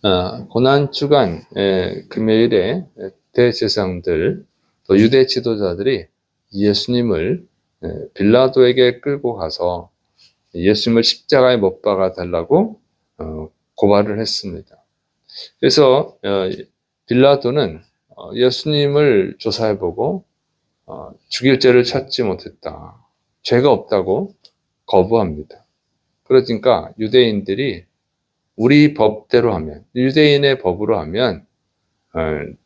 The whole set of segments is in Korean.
고난주간 금요일에 대제사장들 또 유대 지도자들이 예수님을 빌라도에게 끌고 가서 예수님을 십자가에 못 박아 달라고 고발을 했습니다. 그래서 빌라도는 예수님을 조사해보고 죽일 죄를 찾지 못했다, 죄가 없다고 거부합니다. 그러니까 유대인들이 우리 법대로 하면, 유대인의 법으로 하면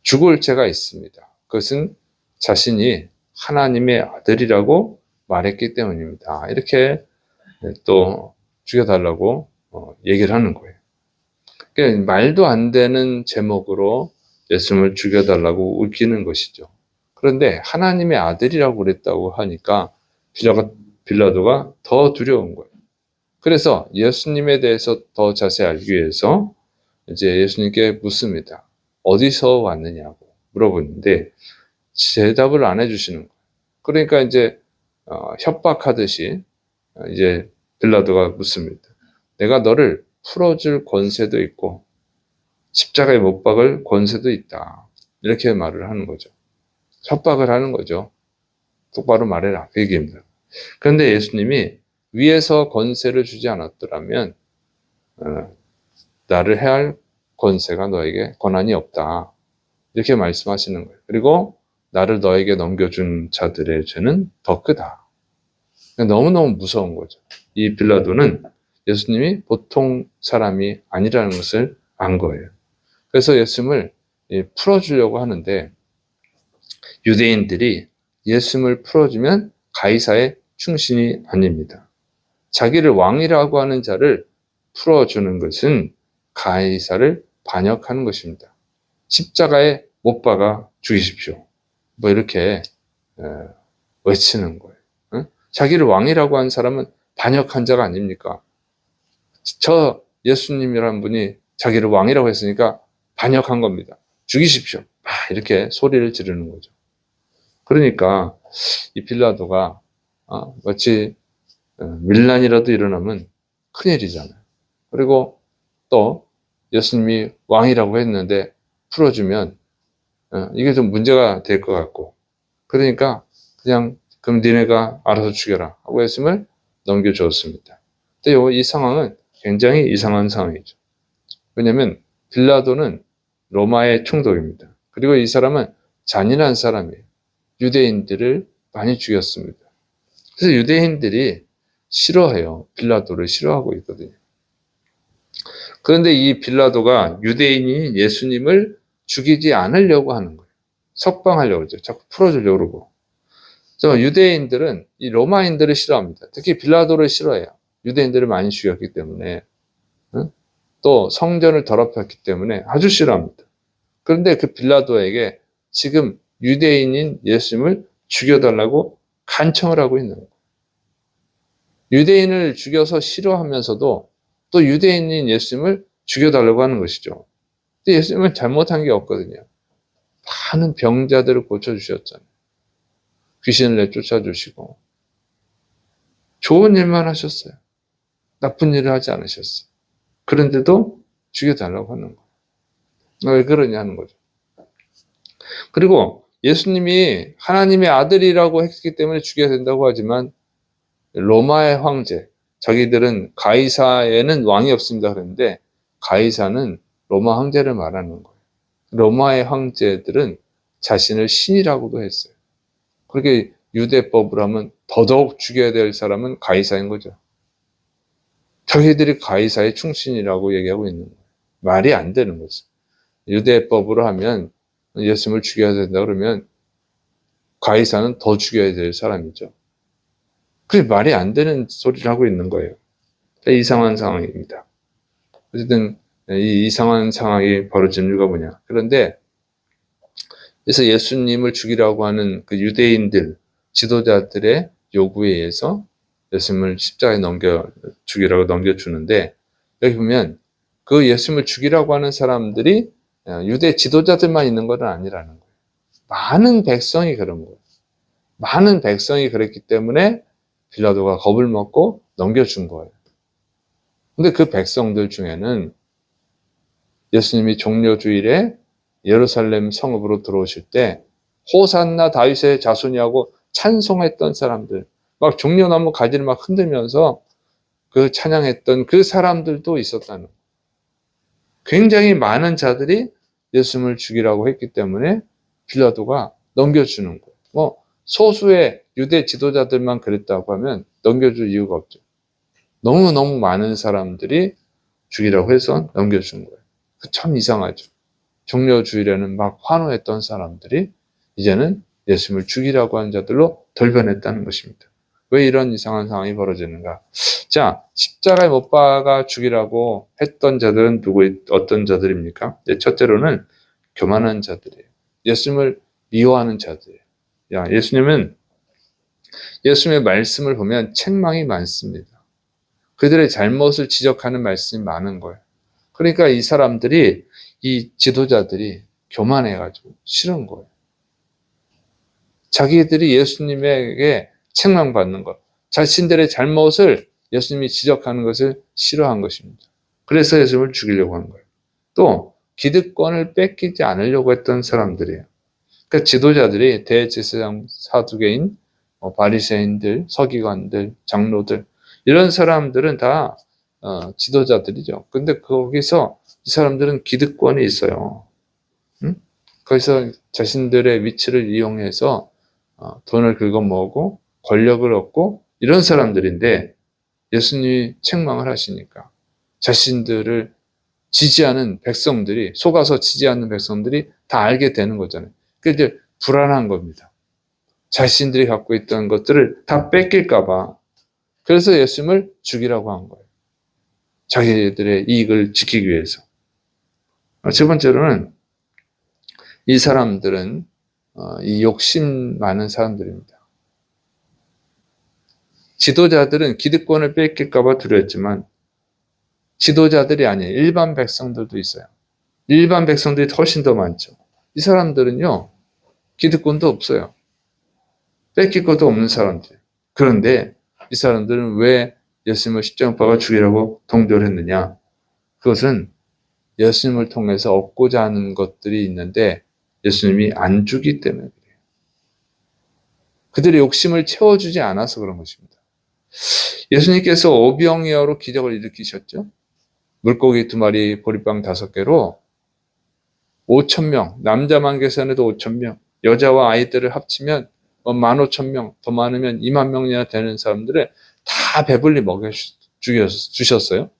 죽을 죄가 있습니다. 그것은 자신이 하나님의 아들이라고 말했기 때문입니다. 이렇게 또 죽여달라고 얘기를 하는 거예요. 그러니까 말도 안 되는 제목으로 예수님을 죽여달라고 우기는 것이죠. 그런데 하나님의 아들이라고 그랬다고 하니까 빌라도가 더 두려운 거예요. 그래서 예수님에 대해서 더 자세히 알기 위해서 이제 예수님께 묻습니다. 어디서 왔느냐고 물어보는데 대답을 안 해주시는 거예요. 그러니까 이제 협박하듯이 이제 빌라도가 묻습니다. 내가 너를 풀어줄 권세도 있고 십자가에 못 박을 권세도 있다, 이렇게 말을 하는 거죠. 협박을 하는 거죠. 똑바로 말해라, 그 얘기입니다. 그런데 예수님이 위에서 권세를 주지 않았더라면 나를 해할 권세가 너에게 권한이 없다, 이렇게 말씀하시는 거예요. 그리고 나를 너에게 넘겨준 자들의 죄는 더 크다. 너무너무 무서운 거죠. 이 빌라도는 예수님이 보통 사람이 아니라는 것을 안 거예요. 그래서 예수님을 풀어주려고 하는데 유대인들이 예수님을 풀어주면 가이사의 충신이 아닙니다. 자기를 왕이라고 하는 자를 풀어주는 것은 가이사를 반역하는 것입니다. 십자가에 못 박아 죽이십시오, 뭐 이렇게 외치는 거예요. 자기를 왕이라고 한 사람은 반역한 자가 아닙니까? 저 예수님이라는 분이 자기를 왕이라고 했으니까 반역한 겁니다. 죽이십시오, 이렇게 소리를 지르는 거죠. 그러니까 이 빌라도가 마치 밀란이라도 일어나면 큰일이잖아요. 그리고 또 예수님이 왕이라고 했는데 풀어주면 이게 좀 문제가 될 것 같고, 그러니까 그냥 그럼 니네가 알아서 죽여라 하고 예수님을 넘겨주었습니다. 근데 이 상황은 굉장히 이상한 상황이죠. 왜냐하면 빌라도는 로마의 총독입니다. 그리고 이 사람은 잔인한 사람이에요. 유대인들을 많이 죽였습니다. 그래서 유대인들이 싫어해요. 빌라도를 싫어하고 있거든요. 그런데 이 빌라도가 유대인이 예수님을 죽이지 않으려고 하는 거예요. 석방하려고 그러죠. 자꾸 풀어주려고 그러고. 유대인들은 이 로마인들을 싫어합니다. 특히 빌라도를 싫어해요. 유대인들을 많이 죽였기 때문에, 또 성전을 더럽혔기 때문에 아주 싫어합니다. 그런데 그 빌라도에게 지금 유대인인 예수님을 죽여달라고 간청을 하고 있는 거예요. 유대인을 죽여서 싫어하면서도 또 유대인인 예수님을 죽여달라고 하는 것이죠. 근데 예수님은 잘못한 게 없거든요. 많은 병자들을 고쳐주셨잖아요. 귀신을 내쫓아주시고 좋은 일만 하셨어요. 나쁜 일을 하지 않으셨어요. 그런데도 죽여달라고 하는 거예요. 왜 그러냐 하는 거죠. 그리고 예수님이 하나님의 아들이라고 했기 때문에 죽여야 된다고 하지만 로마의 황제, 자기들은 가이사에는 왕이 없습니다 그랬는데 가이사는 로마 황제를 말하는 거예요. 로마의 황제들은 자신을 신이라고도 했어요. 그렇게 유대법으로 하면 더더욱 죽여야 될 사람은 가이사인 거죠. 자기들이 가이사의 충신이라고 얘기하고 있는 거예요. 말이 안 되는 거죠. 유대법으로 하면 예수님을 죽여야 된다 그러면 가이사는 더 죽여야 될 사람이죠. 그게 말이 안 되는 소리를 하고 있는 거예요. 이상한 상황입니다. 어쨌든 이 이상한 상황이 벌어진 이유가 뭐냐. 그런데 그래서 예수님을 죽이라고 하는 그 유대인들, 지도자들의 요구에 의해서 예수님을 십자가에 죽이라고 넘겨주는데, 여기 보면 그 예수님을 죽이라고 하는 사람들이 유대 지도자들만 있는 건 아니라는 거예요. 많은 백성이 그런 거예요. 많은 백성이 그랬기 때문에 빌라도가 겁을 먹고 넘겨준 거예요. 근데 그 백성들 중에는 예수님이 종려주일에 예루살렘 성읍으로 들어오실 때 호산나 다윗의 자손이하고 찬송했던 사람들, 막 종려나무 가지를 막 흔들면서 그 찬양했던 그 사람들도 있었다는 거예요. 굉장히 많은 자들이 예수님을 죽이라고 했기 때문에 빌라도가 넘겨주는 거예요. 뭐 소수의 유대 지도자들만 그랬다고 하면 넘겨줄 이유가 없죠. 너무너무 많은 사람들이 죽이라고 해서 넘겨준 거예요. 참 이상하죠. 종려주일에는 막 환호했던 사람들이 이제는 예수님을 죽이라고 한 자들로 돌변했다는 것입니다. 왜 이런 이상한 상황이 벌어지는가? 자, 십자가에 못 박아 죽이라고 했던 자들은 어떤 자들입니까? 첫째로는 교만한 자들이에요. 예수님을 미워하는 자들이에요. 예수님의 말씀을 보면 책망이 많습니다. 그들의 잘못을 지적하는 말씀이 많은 거예요. 그러니까 이 사람들이, 이 지도자들이 교만해가지고 싫은 거예요. 자기들이 예수님에게 책망받는 것, 자신들의 잘못을 예수님이 지적하는 것을 싫어한 것입니다. 그래서 예수님을 죽이려고 한 거예요. 또 기득권을 뺏기지 않으려고 했던 사람들이에요. 그러니까 지도자들이 대제사장, 사두개인, 바리새인들, 서기관들, 장로들 이런 사람들은 다 지도자들이죠. 근데 거기서 이 사람들은 기득권이 있어요. 응? 거기서 자신들의 위치를 이용해서 돈을 긁어모으고 권력을 얻고 이런 사람들인데 예수님이 책망을 하시니까 자신들을 지지하는 백성들이, 속아서 지지하는 백성들이 다 알게 되는 거잖아요. 그게 이제 불안한 겁니다. 자신들이 갖고 있던 것들을 다 뺏길까봐. 그래서 예수님을 죽이라고 한 거예요. 자기들의 이익을 지키기 위해서. 첫 번째로는 이 사람들은 이 욕심 많은 사람들입니다. 지도자들은 기득권을 뺏길까봐 두려웠지만 지도자들이 아닌 일반 백성들도 있어요. 일반 백성들이 훨씬 더 많죠. 이 사람들은요, 기득권도 없어요. 뺏길 것도 없는 사람들. 그런데 이 사람들은 왜 예수님을 십자가에 못 박아 죽이라고 동조를 했느냐? 그것은 예수님을 통해서 얻고자 하는 것들이 있는데 예수님이 안 주기 때문에 그래요. 그들의 욕심을 채워주지 않아서 그런 것입니다. 예수님께서 오병이어로 기적을 일으키셨죠. 물고기 2마리, 보리빵 5개로 5,000명, 남자만 계산해도 5,000명, 여자와 아이들을 합치면 15,000명, 더 많으면 2만 명이나 되는 사람들을 다 배불리 먹여 주셨어요.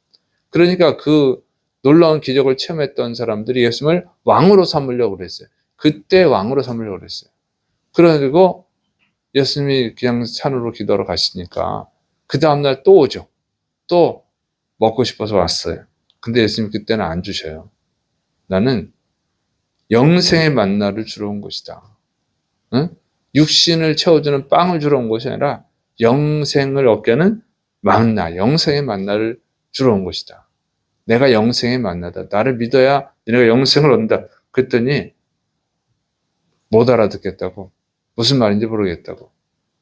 그러니까 그 놀라운 기적을 체험했던 사람들이 예수님을 왕으로 삼으려고 그랬어요. 그때 왕으로 삼으려고 그랬어요. 그리고 예수님이 그냥 산으로 기도하러 가시니까 그 다음날 또 오죠. 또 먹고 싶어서 왔어요. 근데 예수님 그때는 안 주셔요. 나는 영생의 만나를 주러 온 것이다. 응? 육신을 채워주는 빵을 주러 온 것이 아니라 영생을 얻게 하는 만나, 영생의 만나를 주러 온 것이다. 내가 영생의 만나다. 나를 믿어야 내가 영생을 얻는다. 그랬더니 못 알아듣겠다고. 무슨 말인지 모르겠다고.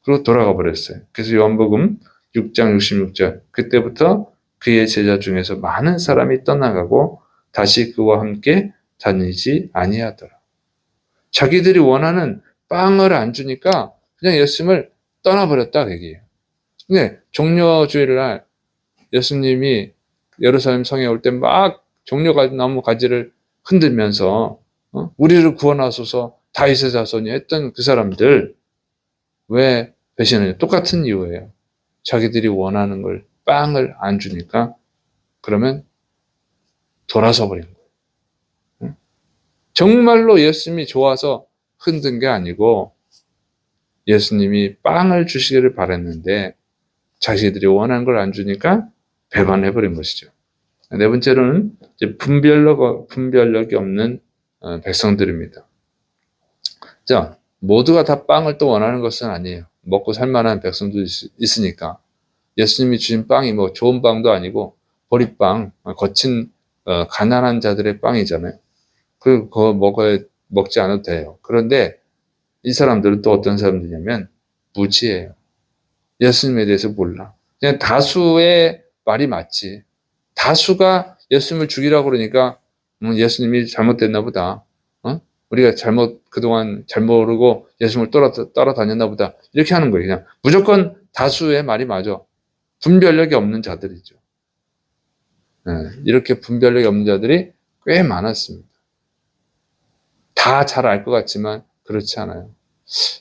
그리고 돌아가 버렸어요. 그래서 요한복음 6장 66절 그때부터 그의 제자 중에서 많은 사람이 떠나가고 다시 그와 함께 다니지 아니하더라. 자기들이 원하는 빵을 안 주니까 그냥 예수님을 떠나버렸다 그 얘기예요. 근데 종려주일 날 예수님이 예루살렘 성에 올 때 막 종려나무 가지를 흔들면서 우리를 구원하소서 다윗의 자손이 했던 그 사람들 왜 배신하냐? 똑같은 이유예요. 자기들이 원하는 걸 빵을 안 주니까 그러면 돌아서 버린 거예요. 정말로 예수님이 좋아서 흔든 게 아니고 예수님이 빵을 주시기를 바랬는데 자기들이 원하는 걸 안 주니까 배반해버린 것이죠. 네 번째로는 이제 분별력이 없는 백성들입니다. 자, 모두가 다 빵을 또 원하는 것은 아니에요. 먹고 살만한 백성도 있으니까. 예수님이 주신 빵이 뭐 좋은 빵도 아니고 보리빵, 거친 가난한 자들의 빵이잖아요. 그거 먹지 않아도 돼요. 그런데 이 사람들은 또 어떤 사람들이냐면 무지해요. 예수님에 대해서 몰라. 그냥 다수의 말이 맞지. 다수가 예수님을 죽이라고 그러니까 예수님이 잘못됐나 보다. 우리가 그동안 잘 모르고 예수님을 따라다녔나 보다. 이렇게 하는 거예요. 그냥 무조건 다수의 말이 맞아. 분별력이 없는 자들이죠. 이렇게 분별력이 없는 자들이 꽤 많았습니다. 다 잘 알 것 같지만 그렇지 않아요.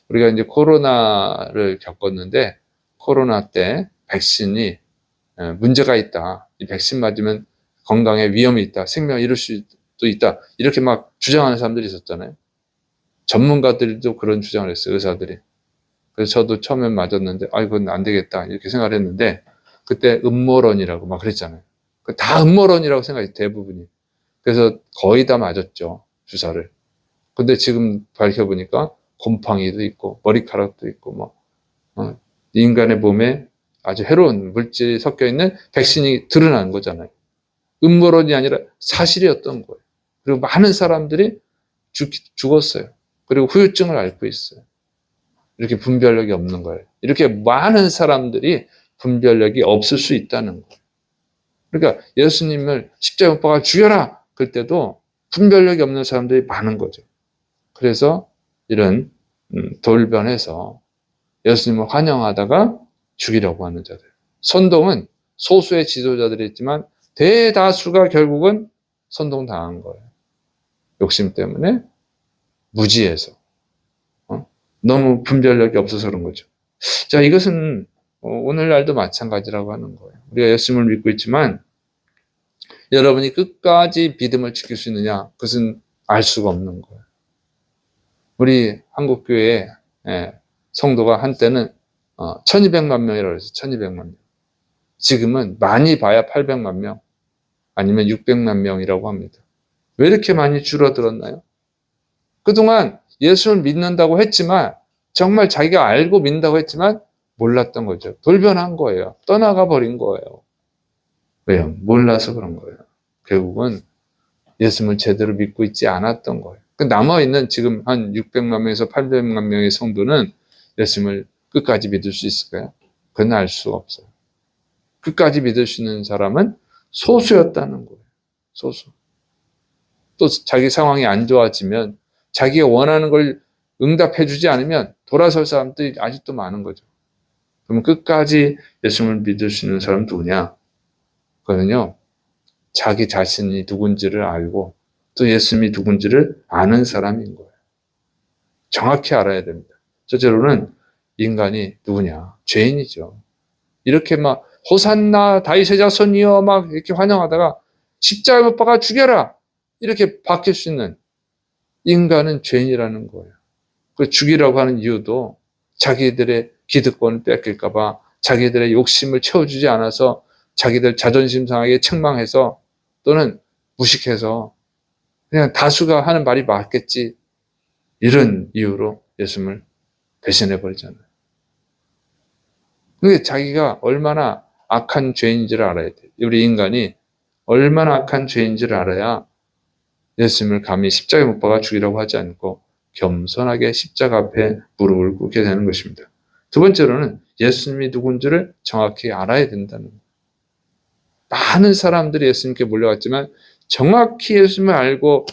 우리가 이제 코로나를 겪었는데 코로나 때 백신이 문제가 있다. 이 백신 맞으면 건강에 위험이 있다. 생명을 잃을 수도 있다. 이렇게 막 주장하는 사람들이 있었잖아요. 전문가들도 그런 주장을 했어요. 의사들이. 그래서 저도 처음엔 맞았는데 이건 안 되겠다. 이렇게 생각을 했는데 그때 음모론이라고 막 그랬잖아요. 다 음모론이라고 생각했어요. 대부분이. 그래서 거의 다 맞았죠. 주사를. 근데 지금 밝혀보니까 곰팡이도 있고 머리카락도 있고 인간의 몸에 아주 해로운 물질이 섞여 있는 백신이 드러난 거잖아요. 음모론이 아니라 사실이었던 거예요. 그리고 많은 사람들이 죽었어요. 그리고 후유증을 앓고 있어요. 이렇게 분별력이 없는 거예요. 이렇게 많은 사람들이 분별력이 없을 수 있다는 거예요. 그러니까 예수님을 십자가에 못 박아 죽여라! 그때도 분별력이 없는 사람들이 많은 거죠. 그래서 이런 돌변해서 예수님을 환영하다가 죽이려고 하는 자들. 선동은 소수의 지도자들이 있지만 대다수가 결국은 선동당한 거예요. 욕심 때문에 무지해서 너무 분별력이 없어서 그런 거죠. 자, 이것은 오늘날도 마찬가지라고 하는 거예요. 우리가 예수님을 믿고 있지만 여러분이 끝까지 믿음을 지킬 수 있느냐? 그것은 알 수가 없는 거예요. 우리 한국교회 성도가 한때는 1200만 명이라고 해서 1200만 명. 지금은 많이 봐야 800만 명 아니면 600만 명이라고 합니다. 왜 이렇게 많이 줄어들었나요? 그동안 예수를 믿는다고 했지만 정말 자기가 알고 믿는다고 했지만 몰랐던 거죠. 돌변한 거예요. 떠나가 버린 거예요. 왜요? 몰라서 그런 거예요. 결국은 예수님을 제대로 믿고 있지 않았던 거예요. 남아있는 지금 한 600만 명에서 800만 명의 성도는 예수님을 끝까지 믿을 수 있을까요? 그건 알 수가 없어요. 끝까지 믿을 수 있는 사람은 소수였다는 거예요. 소수. 또 자기 상황이 안 좋아지면 자기가 원하는 걸 응답해 주지 않으면 돌아설 사람들이 아직도 많은 거죠. 그러면 끝까지 예수님을 믿을 수 있는 사람은 누구냐? 그거는요, 자기 자신이 누군지를 알고 또 예수님이 누군지를 아는 사람인 거예요. 정확히 알아야 됩니다. 첫째로는 인간이 누구냐? 죄인이죠. 이렇게 막 호산나 다윗의 자손이여 막 이렇게 환영하다가 십자가에 못 박아 죽여라 이렇게 박힐 수 있는 인간은 죄인이라는 거예요. 그 죽이라고 하는 이유도 자기들의 기득권을 뺏길까 봐 자기들의 욕심을 채워주지 않아서 자기들 자존심 상하게 책망해서 또는 무식해서 그냥 다수가 하는 말이 맞겠지 이런 이유로 예수님을 배신해버리잖아요. 그게 자기가 얼마나 악한 죄인지를 알아야 돼요. 우리 인간이 얼마나 악한 죄인지를 알아야 예수님을 감히 십자가에 못 박아 죽이라고 하지 않고 겸손하게 십자가 앞에 무릎을 꿇게 되는 것입니다. 두 번째로는 예수님이 누군지를 정확히 알아야 된다는 거예요. 많은 사람들이 예수님께 몰려왔지만 정확히 예수님을 알고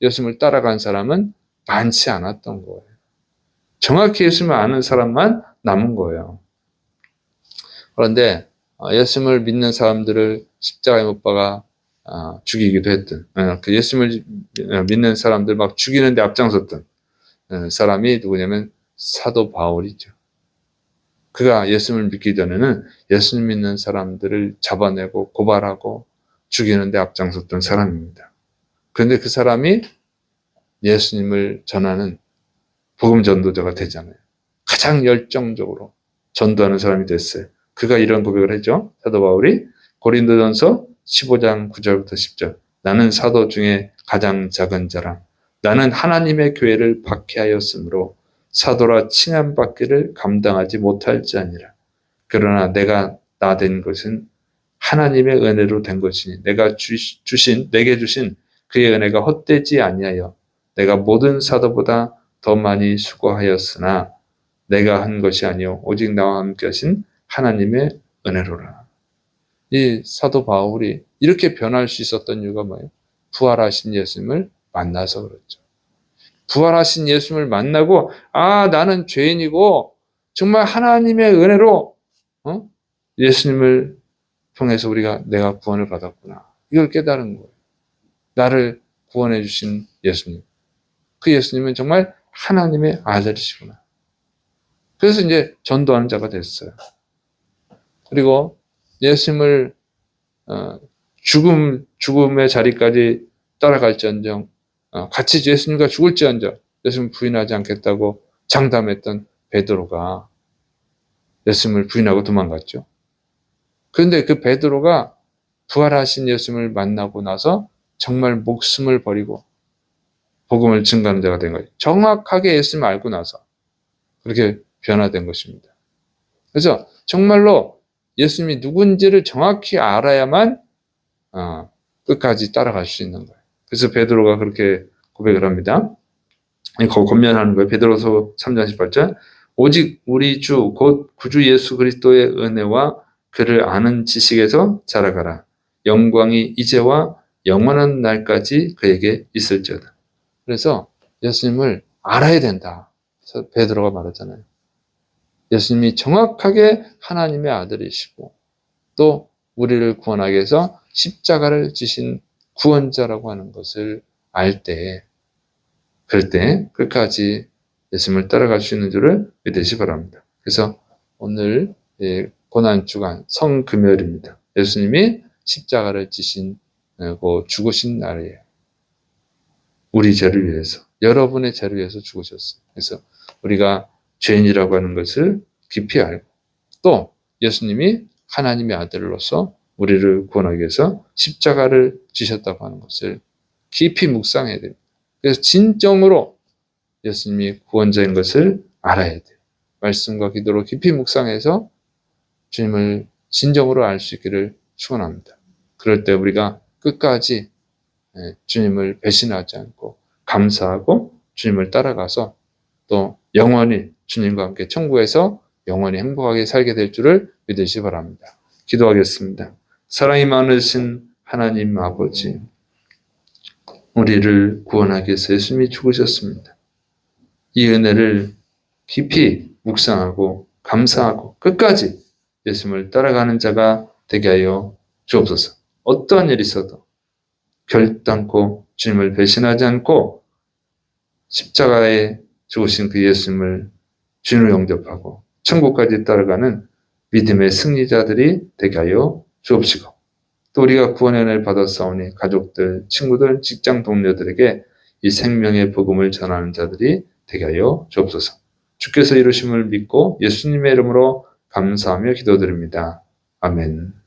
예수님을 따라간 사람은 많지 않았던 거예요. 정확히 예수님을 아는 사람만 남은 거예요. 그런데 예수님을 믿는 사람들을 십자가에 못 박아 죽이기도 했던 그 예수님을 믿는 사람들 막 죽이는데 앞장섰던 사람이 누구냐면 사도 바울이죠. 그가 예수님을 믿기 전에는 예수님 믿는 사람들을 잡아내고 고발하고 죽이는데 앞장섰던 사람입니다. 그런데 그 사람이 예수님을 전하는 복음 전도자가 되잖아요. 가장 열정적으로 전도하는 사람이 됐어요. 그가 이런 고백을 했죠. 사도 바울이 고린도전서 15장 9절부터 10절. 나는 사도 중에 가장 작은 자라. 나는 하나님의 교회를 박해하였으므로 사도라 칭함받기를 감당하지 못할 자니라. 그러나 내가 나 된 것은 하나님의 은혜로 된 것이니 내게 주신 그의 은혜가 헛되지 아니하여 내가 모든 사도보다 더 많이 수고하였으나 내가 한 것이 아니요 오직 나와 함께 하신 하나님의 은혜로라. 이 사도 바울이 이렇게 변할 수 있었던 이유가 뭐예요? 부활하신 예수님을 만나서 그렇죠. 부활하신 예수님을 만나고 나는 죄인이고 정말 하나님의 은혜로 예수님을 통해서 내가 구원을 받았구나. 이걸 깨달은 거예요. 나를 구원해 주신 예수님. 그 예수님은 정말 하나님의 아들이시구나. 그래서 이제 전도하는 자가 됐어요. 그리고 예수님을 죽음의 자리까지 따라갈지언정 같이 예수님과 죽을지언정 예수님을 부인하지 않겠다고 장담했던 베드로가 예수님을 부인하고 도망갔죠. 그런데 그 베드로가 부활하신 예수님을 만나고 나서 정말 목숨을 버리고 복음을 증거하는 자가 된 거예요. 정확하게 예수님을 알고 나서 그렇게 변화된 것입니다. 그래서 정말로 예수님이 누군지를 정확히 알아야만 끝까지 따라갈 수 있는 거예요. 그래서 베드로가 그렇게 고백을 합니다. 권면하는 거예요. 베드로서 3장 18절 오직 우리 주 곧 구주 예수 그리스도의 은혜와 그를 아는 지식에서 자라가라. 영광이 이제와 영원한 날까지 그에게 있을지어다. 그래서 예수님을 알아야 된다. 그래서 베드로가 말하잖아요. 예수님이 정확하게 하나님의 아들이시고 또 우리를 구원하기 위해서 십자가를 지신 구원자라고 하는 것을 알 때, 그럴 때 끝까지 예수님을 따라갈 수 있는 줄을 믿으시 바랍니다. 그래서 오늘 고난주간 성금요일입니다. 예수님이 십자가를 지시고 죽으신 날이에요. 우리 죄를 위해서, 여러분의 죄를 위해서 죽으셨어요. 그래서 우리가 죄인이라고 하는 것을 깊이 알고 또 예수님이 하나님의 아들로서 우리를 구원하기 위해서 십자가를 지셨다고 하는 것을 깊이 묵상해야 됩니다. 그래서 진정으로 예수님이 구원자인 것을 알아야 돼요. 말씀과 기도로 깊이 묵상해서 주님을 진정으로 알 수 있기를 축원합니다. 그럴 때 우리가 끝까지 주님을 배신하지 않고 감사하고 주님을 따라가서 또 영원히 주님과 함께 천국에서 영원히 행복하게 살게 될 줄을 믿으시기 바랍니다. 기도하겠습니다. 사랑이 많으신 하나님 아버지, 우리를 구원하기 위해서 예수님이 죽으셨습니다. 이 은혜를 깊이 묵상하고 감사하고 끝까지 예수님을 따라가는 자가 되게 하여 주옵소서. 어떠한 일이 있어도 결단코 주님을 배신하지 않고 십자가에 죽으신 그 예수님을 주님으로 영접하고 천국까지 따라가는 믿음의 승리자들이 되게 하여 주옵시고 또 우리가 구원의 은혜를 받았사오니 가족들, 친구들, 직장 동료들에게 이 생명의 복음을 전하는 자들이 되게 하여 주옵소서. 주께서 이루심을 믿고 예수님의 이름으로 감사하며 기도드립니다. 아멘.